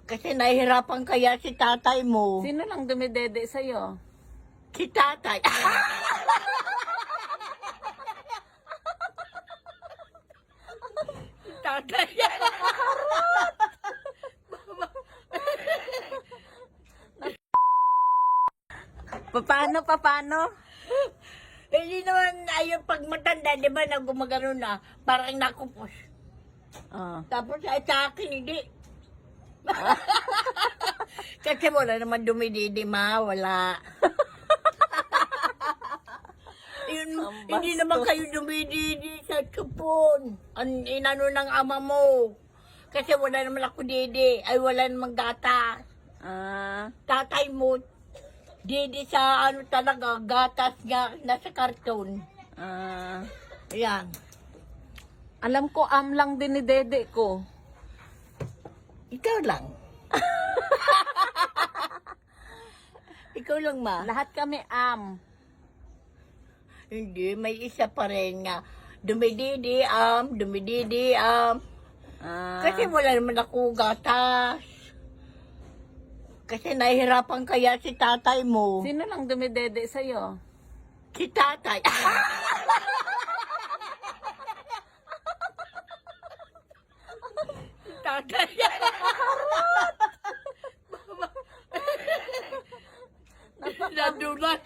Kasi nahihirapan kaya si tatay mo. Sino lang dumidede sa'yo? Si tatay. Si tatay. Paano? Hindi naman ayun pag matanda, di ba, na gumagano na, parang nakupos. Ah. Tapos ay sa akin, hindi. Kasi wala naman dumididi, ma, wala. Yun, Ang hindi bastos. naman kayo dumididi sa tupon. Ang inano ng ama mo. Kasi wala naman ako didi, ay wala naman gata. Ah. Tatay mo, didi sa ano talaga, gatas nga, nasa karton. Ah. Ayan. Alam ko, lang din ni dede ko. Ikaw lang. Ikaw lang, ma. Lahat kami Hindi, may isa pa rin nga. Dumididi. Ah. Kasi wala naman ako gatas. Kasi nahihirapan kaya si tatay mo. Sino lang dumidede sa'yo? Si tatay. Si tatay. Nadulat.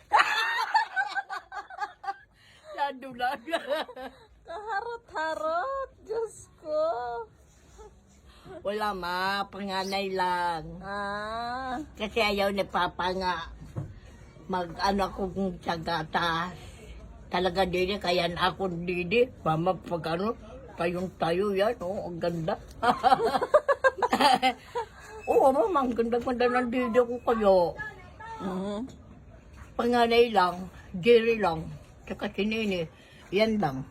Nadulat. Kaharot-harot, Diyos ko. Wala, ma. Panganay lang. Ah. Kasi ayaw ni Papa nga mag-ano ako sa gatas. Talaga didi, kaya ako didi. Mama, pag ano, tayong-tayo yan. Oh, ang ganda. Oo, mama, ang ganda-ganda ng didi ko kayo. Mhm. Panganay lang, Jerry lang, tsaka si Nini. Yan lang.